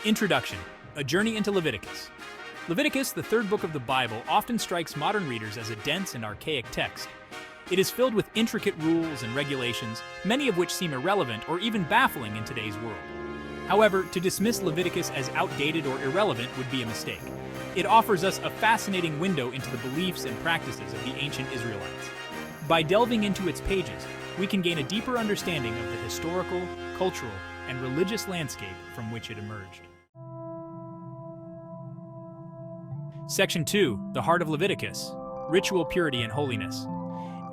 Introduction: A Journey into Leviticus. Leviticus, the third book of the Bible, often strikes modern readers as a dense and archaic text. It is filled with intricate rules and regulations, many of which seem irrelevant or even baffling in today's world. However, to dismiss Leviticus as outdated or irrelevant would be a mistake. It offers us a fascinating window into the beliefs and practices of the ancient Israelites. By delving into its pages, we can gain a deeper understanding of the historical, cultural, and religious landscape from which it emerged. Section 2, The Heart of Leviticus, Ritual Purity and Holiness.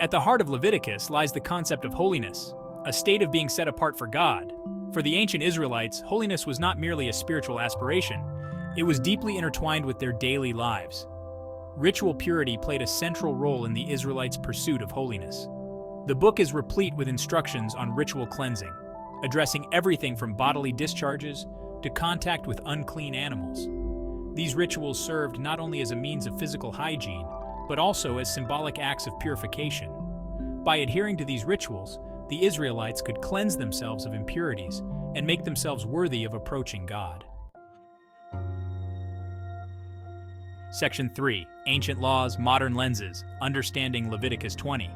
At the heart of Leviticus lies the concept of holiness, a state of being set apart for God. For the ancient Israelites, holiness was not merely a spiritual aspiration, it was deeply intertwined with their daily lives. Ritual purity played a central role in the Israelites' pursuit of holiness. The book is replete with instructions on ritual cleansing, addressing everything from bodily discharges to contact with unclean animals. These rituals served not only as a means of physical hygiene, but also as symbolic acts of purification. By adhering to these rituals, the Israelites could cleanse themselves of impurities and make themselves worthy of approaching God. Section 3, Ancient Laws, Modern Lenses, Understanding Leviticus 20.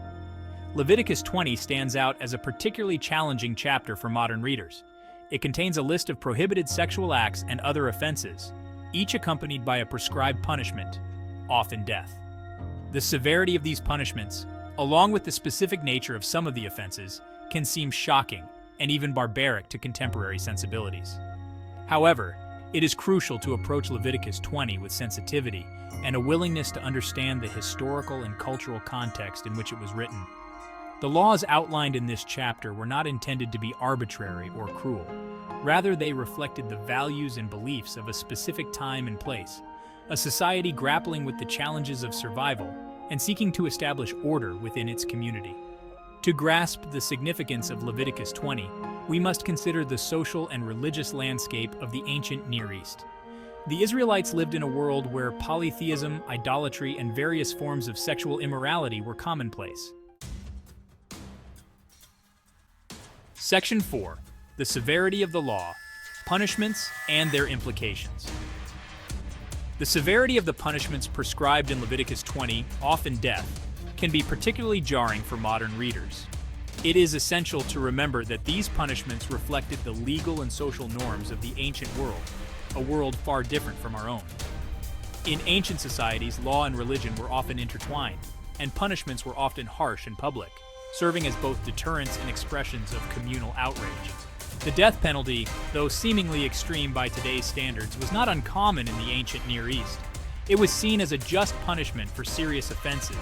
Leviticus 20 stands out as a particularly challenging chapter for modern readers. It contains a list of prohibited sexual acts and other offenses, each accompanied by a prescribed punishment, often death. The severity of these punishments, along with the specific nature of some of the offenses, can seem shocking and even barbaric to contemporary sensibilities. However, it is crucial to approach Leviticus 20 with sensitivity and a willingness to understand the historical and cultural context in which it was written. The laws outlined in this chapter were not intended to be arbitrary or cruel. Rather, they reflected the values and beliefs of a specific time and place, a society grappling with the challenges of survival and seeking to establish order within its community. To grasp the significance of Leviticus 20, we must consider the social and religious landscape of the ancient Near East. The Israelites lived in a world where polytheism, idolatry, and various forms of sexual immorality were commonplace. Section 4, The Severity of the Law, Punishments and Their Implications. The severity of the punishments prescribed in Leviticus 20, often death, can be particularly jarring for modern readers. It is essential to remember that these punishments reflected the legal and social norms of the ancient world, a world far different from our own. In ancient societies, law and religion were often intertwined, and punishments were often harsh and public, serving as both deterrents and expressions of communal outrage. The death penalty, though seemingly extreme by today's standards, was not uncommon in the ancient Near East. It was seen as a just punishment for serious offenses,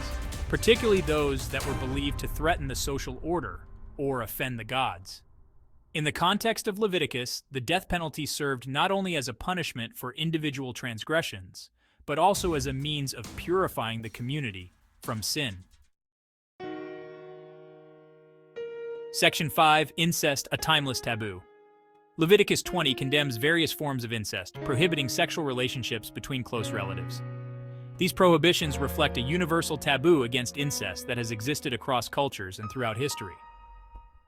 particularly those that were believed to threaten the social order or offend the gods. In the context of Leviticus, the death penalty served not only as a punishment for individual transgressions, but also as a means of purifying the community from sin. Section 5, Incest, a Timeless Taboo. Leviticus 20 condemns various forms of incest, prohibiting sexual relationships between close relatives. These prohibitions reflect a universal taboo against incest that has existed across cultures and throughout history.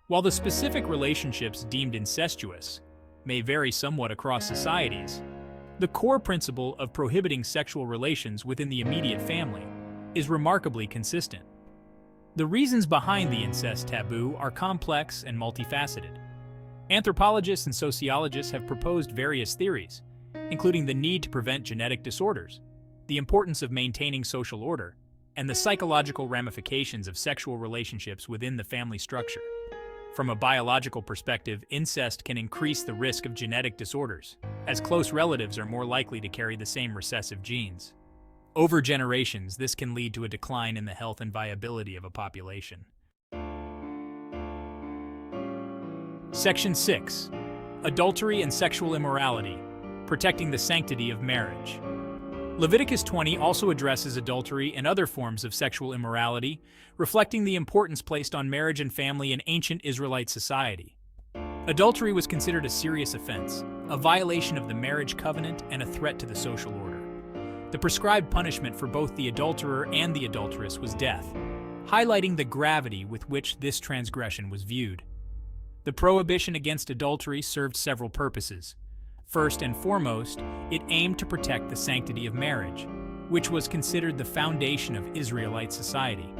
While the specific relationships deemed incestuous may vary somewhat across societies, the core principle of prohibiting sexual relations within the immediate family is remarkably consistent. The reasons behind the incest taboo are complex and multifaceted. Anthropologists and sociologists have proposed various theories, including the need to prevent genetic disorders, the importance of maintaining social order, and the psychological ramifications of sexual relationships within the family structure. From a biological perspective, incest can increase the risk of genetic disorders, as close relatives are more likely to carry the same recessive genes. Over generations, this can lead to a decline in the health and viability of a population. Section 6, Adultery and Sexual Immorality, Protecting the Sanctity of Marriage. Leviticus 20 also addresses adultery and other forms of sexual immorality, reflecting the importance placed on marriage and family in ancient Israelite society. Adultery was considered a serious offense, a violation of the marriage covenant and a threat to the social order. The prescribed punishment for both the adulterer and the adulteress was death, highlighting the gravity with which this transgression was viewed. The prohibition against adultery served several purposes. First and foremost, it aimed to protect the sanctity of marriage, which was considered the foundation of Israelite society.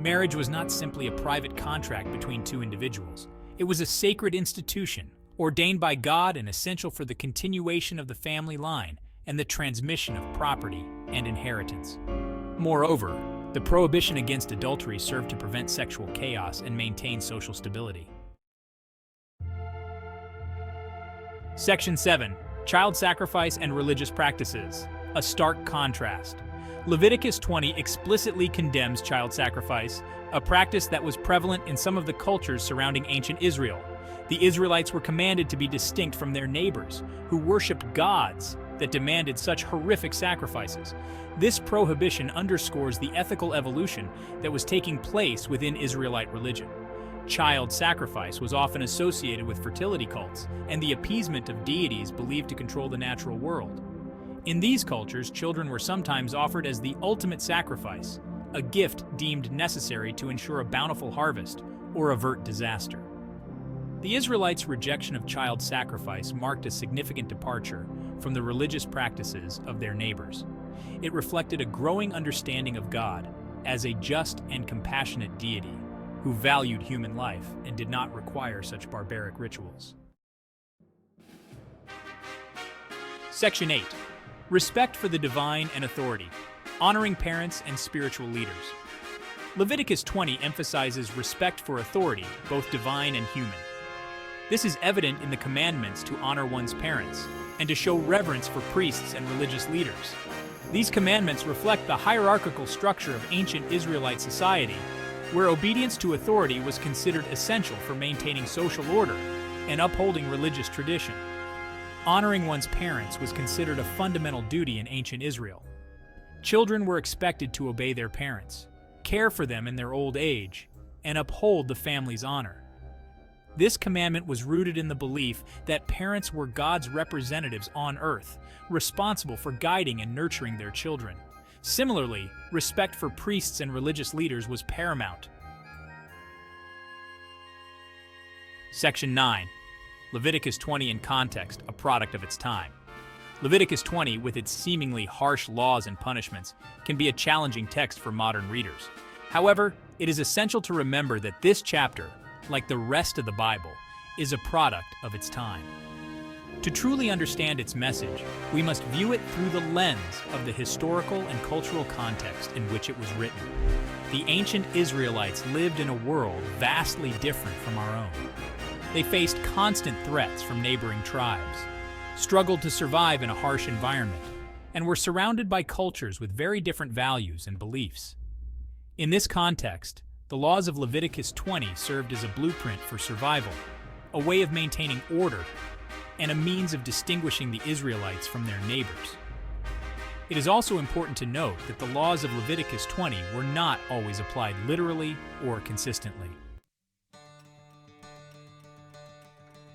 Marriage was not simply a private contract between two individuals. It was a sacred institution, ordained by God and essential for the continuation of the family line and the transmission of property and inheritance. Moreover, the prohibition against adultery served to prevent sexual chaos and maintain social stability. Section 7. Child sacrifice and religious practices. A stark contrast. Leviticus 20 explicitly condemns child sacrifice, a practice that was prevalent in some of the cultures surrounding ancient Israel. The Israelites were commanded to be distinct from their neighbors, who worshipped gods that demanded such horrific sacrifices. This prohibition underscores the ethical evolution that was taking place within Israelite religion. Child sacrifice was often associated with fertility cults and the appeasement of deities believed to control the natural world. In these cultures, children were sometimes offered as the ultimate sacrifice, a gift deemed necessary to ensure a bountiful harvest or avert disaster. The Israelites' rejection of child sacrifice marked a significant departure from the religious practices of their neighbors. It reflected a growing understanding of God as a just and compassionate deity who valued human life and did not require such barbaric rituals. Section 8. Respect for the divine and authority, honoring parents and spiritual leaders. Leviticus 20 emphasizes respect for authority, both divine and human. This is evident in the commandments to honor one's parents and to show reverence for priests and religious leaders. These commandments reflect the hierarchical structure of ancient Israelite society, where obedience to authority was considered essential for maintaining social order and upholding religious tradition. Honoring one's parents was considered a fundamental duty in ancient Israel. Children were expected to obey their parents, care for them in their old age, and uphold the family's honor. This commandment was rooted in the belief that parents were God's representatives on earth, responsible for guiding and nurturing their children. Similarly, respect for priests and religious leaders was paramount. Section 9. Leviticus 20 in context, a product of its time. Leviticus 20, with its seemingly harsh laws and punishments, can be a challenging text for modern readers. However, it is essential to remember that this chapter, like the rest of the Bible, is a product of its time. To truly understand its message, we must view it through the lens of the historical and cultural context in which it was written. The ancient Israelites lived in a world vastly different from our own. They faced constant threats from neighboring tribes, struggled to survive in a harsh environment, and were surrounded by cultures with very different values and beliefs. In this context, the laws of Leviticus 20 served as a blueprint for survival, a way of maintaining order, and a means of distinguishing the Israelites from their neighbors. It is also important to note that the laws of Leviticus 20 were not always applied literally or consistently.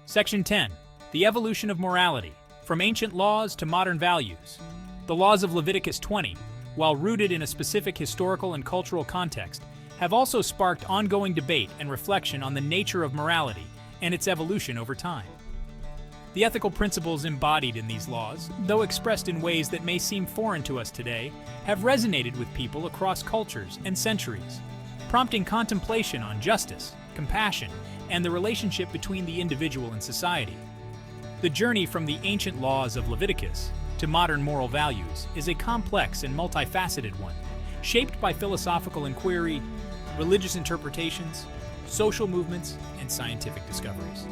Section 10. The evolution of morality, from ancient laws to modern values. The laws of Leviticus 20, while rooted in a specific historical and cultural context, have also sparked ongoing debate and reflection on the nature of morality and its evolution over time. The ethical principles embodied in these laws, though expressed in ways that may seem foreign to us today, have resonated with people across cultures and centuries, prompting contemplation on justice, compassion, and the relationship between the individual and society. The journey from the ancient laws of Leviticus to modern moral values is a complex and multifaceted one, shaped by philosophical inquiry, religious interpretations, social movements, and scientific discoveries.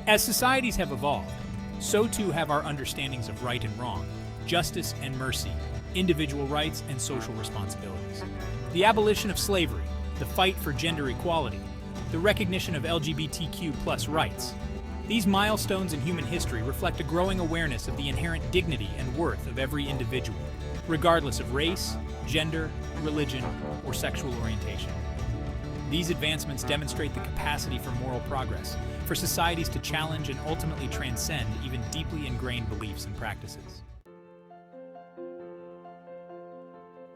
As societies have evolved, so too have our understandings of right and wrong, justice and mercy, individual rights and social responsibilities. The abolition of slavery, the fight for gender equality, the recognition of LGBTQ+ rights. These milestones in human history reflect a growing awareness of the inherent dignity and worth of every individual, regardless of race, gender, religion, or sexual orientation. These advancements demonstrate the capacity for moral progress, for societies to challenge and ultimately transcend even deeply ingrained beliefs and practices.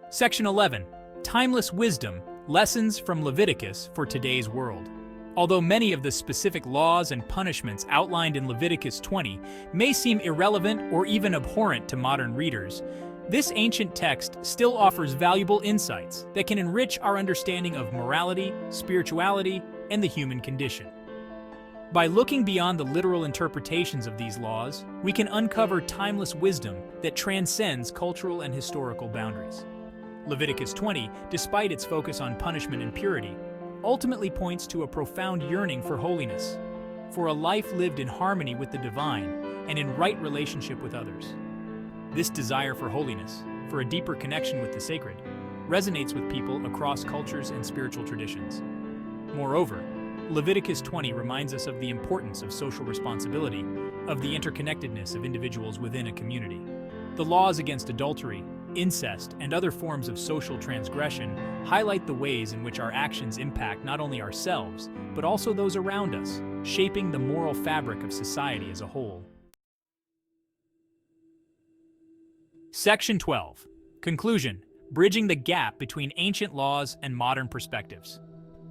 Section 11. Timeless Wisdom, Lessons from Leviticus for Today's World. Although many of the specific laws and punishments outlined in Leviticus 20 may seem irrelevant or even abhorrent to modern readers, this ancient text still offers valuable insights that can enrich our understanding of morality, spirituality, and the human condition. By looking beyond the literal interpretations of these laws, we can uncover timeless wisdom that transcends cultural and historical boundaries. Leviticus 20, despite its focus on punishment and purity, ultimately points to a profound yearning for holiness, for a life lived in harmony with the divine and in right relationship with others. This desire for holiness, for a deeper connection with the sacred, resonates with people across cultures and spiritual traditions. Moreover, Leviticus 20 reminds us of the importance of social responsibility, of the interconnectedness of individuals within a community. The laws against adultery, incest, and other forms of social transgression highlight the ways in which our actions impact not only ourselves, but also those around us, shaping the moral fabric of society as a whole. Section 12. Conclusion: Bridging the gap between ancient laws and modern perspectives.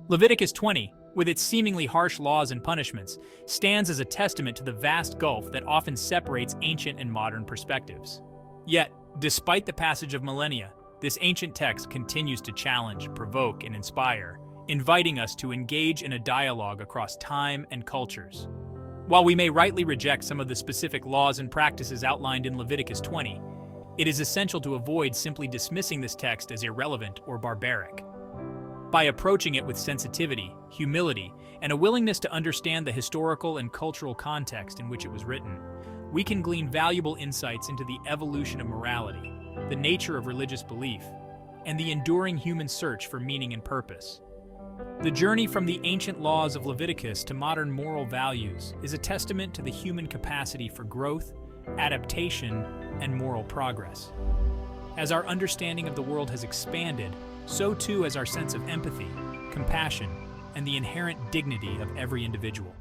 Leviticus 20, with its seemingly harsh laws and punishments, stands as a testament to the vast gulf that often separates ancient and modern perspectives. Yet, despite the passage of millennia, this ancient text continues to challenge, provoke, and inspire, inviting us to engage in a dialogue across time and cultures. While we may rightly reject some of the specific laws and practices outlined in Leviticus 20, it is essential to avoid simply dismissing this text as irrelevant or barbaric. By approaching it with sensitivity, humility, and a willingness to understand the historical and cultural context in which it was written, we can glean valuable insights into the evolution of morality, the nature of religious belief, and the enduring human search for meaning and purpose. The journey from the ancient laws of Leviticus to modern moral values is a testament to the human capacity for growth, adaptation, and moral progress. As our understanding of the world has expanded, so too has our sense of empathy, compassion, and the inherent dignity of every individual.